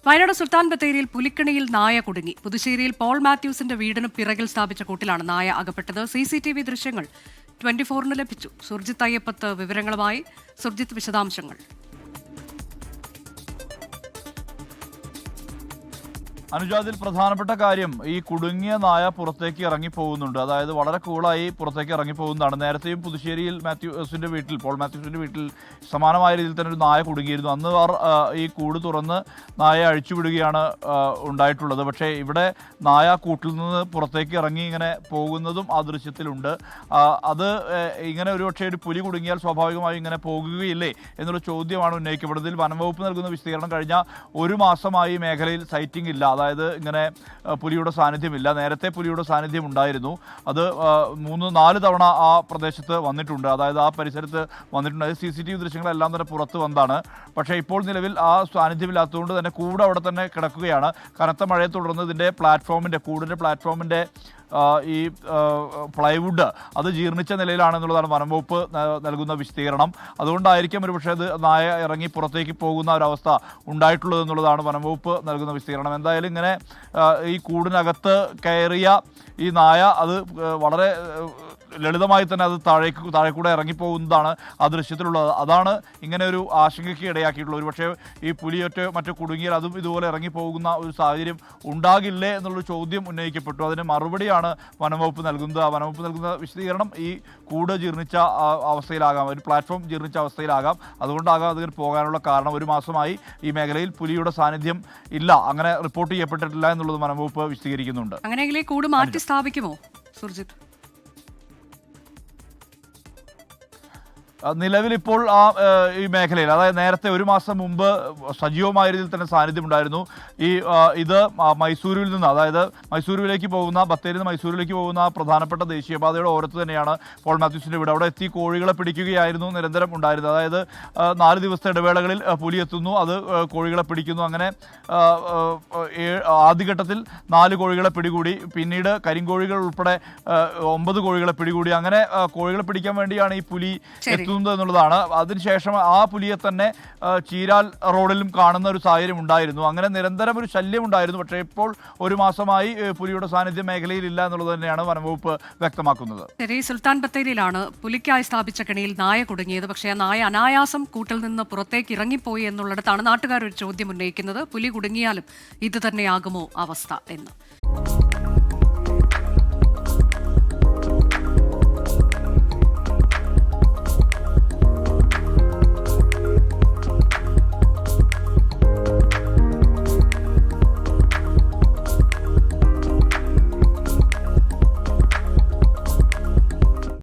വയനാട് സുൽത്താൻ ബത്തേരിയിൽ പുലിക്കണിയിൽ നായ കുടുങ്ങി. പുതുശ്ശേരിയിൽ പോൾ മാത്യൂസിന്റെ വീടിന് പിറകിൽ സ്ഥാപിച്ച കൂട്ടിലാണ് നായ അകപ്പെട്ടത്. CCTV ദൃശ്യങ്ങൾ 24-ന് ലഭിച്ചു. സുർജിത്ത് അയ്യപ്പത്ത് വിവരങ്ങളുമായി. സുർജിത്ത്, വിശദാംശങ്ങൾ. അനുജാതിൽ പ്രധാനപ്പെട്ട കാര്യം ഈ കുടുങ്ങിയ നായ പുറത്തേക്ക് ഇറങ്ങി പോകുന്നുണ്ട്. അതായത് വളരെ കൂളായി പുറത്തേക്ക് ഇറങ്ങി പോകുന്നതാണ്. നേരത്തെയും പുതുശ്ശേരിയിൽ പോൾ മാത്യൂസിന്റെ വീട്ടിൽ സമാനമായ രീതിയിൽ തന്നെ ഒരു നായ കുടുങ്ങിയിരുന്നു. അന്ന് ഈ കൂട് തുറന്ന് നായയെ അഴിച്ചുവിടുകയാണ് ഉണ്ടായിട്ടുള്ളത്. പക്ഷേ ഇവിടെ നായ കൂട്ടിൽ നിന്ന് പുറത്തേക്ക് ഇറങ്ങി ഇങ്ങനെ പോകുന്നതും ആ ദൃശ്യത്തിലുണ്ട്. അത് ഇങ്ങനെ ഒരുപക്ഷെ ഒരു പുലി കുടുങ്ങിയാൽ സ്വാഭാവികമായും ഇങ്ങനെ പോകുകയില്ലേ എന്നുള്ള ചോദ്യമാണ് ഉന്നയിക്കപ്പെടുന്നതിൽ വനംവകുപ്പ് നൽകുന്ന വിശദീകരണം കഴിഞ്ഞ ഒരു മാസമായി മേഖലയിൽ സൈറ്റിംഗ് ഇല്ല. അതായത് ഇങ്ങനെ പുലിയുടെ സാന്നിധ്യമില്ല. നേരത്തെ പുലിയുടെ സാന്നിധ്യം ഉണ്ടായിരുന്നു. അത് 3-4 തവണ ആ പ്രദേശത്ത് വന്നിട്ടുണ്ട്. അതായത് ആ പരിസരത്ത് വന്നിട്ടുണ്ട്. CCTV ദൃശ്യങ്ങളെല്ലാം തന്നെ പുറത്ത് വന്നതാണ്. പക്ഷേ ഇപ്പോൾ നിലവിൽ ആ സാന്നിധ്യമില്ലാത്തതുകൊണ്ട് തന്നെ കൂട് അവിടെ തന്നെ കിടക്കുകയാണ്. കനത്ത മഴയെ തുടർന്ന് ഇതിൻ്റെ കൂടിൻ്റെ പ്ലാറ്റ്ഫോമിൻ്റെ ഈ പ്ലൈവുഡ് അത് ജീർണിച്ച നിലയിലാണെന്നുള്ളതാണ് വനംവകുപ്പ് നൽകുന്ന വിശദീകരണം. അതുകൊണ്ടായിരിക്കും ഒരുപക്ഷെ അത് നായ ഇറങ്ങി പുറത്തേക്ക് പോകുന്ന ഒരവസ്ഥ ഉണ്ടായിട്ടുള്ളത് എന്നുള്ളതാണ് വനംവകുപ്പ് നൽകുന്ന വിശദീകരണം. എന്തായാലും ഇങ്ങനെ ഈ കൂടിനകത്ത് കയറിയ ഈ നായ അത് വളരെ ലളിതമായി തന്നെ അത് താഴെ കൂടെ ഇറങ്ങിപ്പോകുന്നതാണ് ആ ദൃശ്യത്തിലുള്ളത്. അതാണ് ഇങ്ങനെ ഒരു ആശങ്കയ്ക്ക് ഇടയാക്കിയിട്ടുള്ളത്. ഒരുപക്ഷെ ഈ പുലിയൊറ്റ് മറ്റു കുടുങ്ങിയാൽ അതും ഇതുപോലെ ഇറങ്ങിപ്പോകുന്ന ഒരു സാഹചര്യം ഉണ്ടാകില്ലേ എന്നുള്ളൊരു ചോദ്യം ഉന്നയിക്കപ്പെട്ടു. അതിന് മറുപടിയാണ് വനംവകുപ്പ് നൽകുന്നത്. ആ വനംവകുപ്പ് നൽകുന്ന വിശദീകരണം ഈ കൂട് ജീർണിച്ച അവസ്ഥയിലാകാം, ഒരു പ്ലാറ്റ്ഫോം ജീർണിച്ച അവസ്ഥയിലാകാം. അതുകൊണ്ടാകാം അതിന് പോകാനുള്ള കാരണം. ഒരു മാസമായി ഈ മേഖലയിൽ പുലിയുടെ സാന്നിധ്യം ഇല്ല, അങ്ങനെ റിപ്പോർട്ട് ചെയ്യപ്പെട്ടിട്ടില്ല എന്നുള്ളത് വനംവകുപ്പ് വിശദീകരിക്കുന്നുണ്ട്. അങ്ങനെയെങ്കിൽ കൂട് മാറ്റി സ്ഥാപിക്കുമോ സുർജിത്ത്? നിലവിലിപ്പോൾ ഈ മേഖലയിൽ, അതായത് നേരത്തെ ഒരു മാസം മുമ്പ് സജീവമായ രീതിയിൽ തന്നെ സാന്നിധ്യം ഉണ്ടായിരുന്നു. ഇത് മൈസൂരുവിൽ നിന്ന്, അതായത് മൈസൂരുവിലേക്ക് പോകുന്ന, ബത്തേരിയിൽ നിന്ന് മൈസൂരിലേക്ക് പോകുന്ന പ്രധാനപ്പെട്ട ദേശീയപാതയുടെ ഓരത്ത് തന്നെയാണ് പോൾ മാത്യൂസിൻ്റെ വീട്. അവിടെ എത്തി കോഴികളെ പിടിക്കുകയായിരുന്നു നിരന്തരം ഉണ്ടായിരുന്നത്. അതായത് 4 ദിവസത്തെ ഇടവേളകളിൽ പുലി എത്തുന്നു, അത് കോഴികളെ പിടിക്കുന്നു. അങ്ങനെ ആദ്യഘട്ടത്തിൽ 4 കോഴികളെ പിടികൂടി. പിന്നീട് കരിങ്കോഴികൾ ഉൾപ്പെടെ 9 കോഴികളെ പിടികൂടി. അങ്ങനെ കോഴികളെ പിടിക്കാൻ വേണ്ടിയാണ് ഈ പുലി എന്നുള്ളതാണ്. അതിനുശേഷം ആ പുലിയെ തന്നെ ചീരാൽ റോഡിലും കാണുന്ന ഒരു സാഹചര്യം ഉണ്ടായിരുന്നു. അങ്ങനെ നിരന്തരം ഒരു ശല്യം ഉണ്ടായിരുന്നു. പക്ഷേ ഇപ്പോൾ ഒരു മാസമായി പുലിയുടെ സാന്നിധ്യം മേഖലയിൽ ഇല്ല എന്നുള്ളത് തന്നെയാണ് വനംവകുപ്പ് വ്യക്തമാക്കുന്നത്. ശരി, സുൽത്താൻ ബത്തേരിയിലാണ് പുലിക്കായി സ്ഥാപിച്ച കെണിയിൽ നായ കുടുങ്ങിയത്. പക്ഷേ ആ നായ അനായാസം കൂട്ടിൽ നിന്ന് പുറത്തേക്ക് ഇറങ്ങിപ്പോയി എന്നുള്ളിടത്താണ് നാട്ടുകാർ ഒരു ചോദ്യം ഉന്നയിക്കുന്നത്. പുലി കുടുങ്ങിയാലും ഇത് തന്നെയാകുമോ അവസ്ഥ എന്ന്.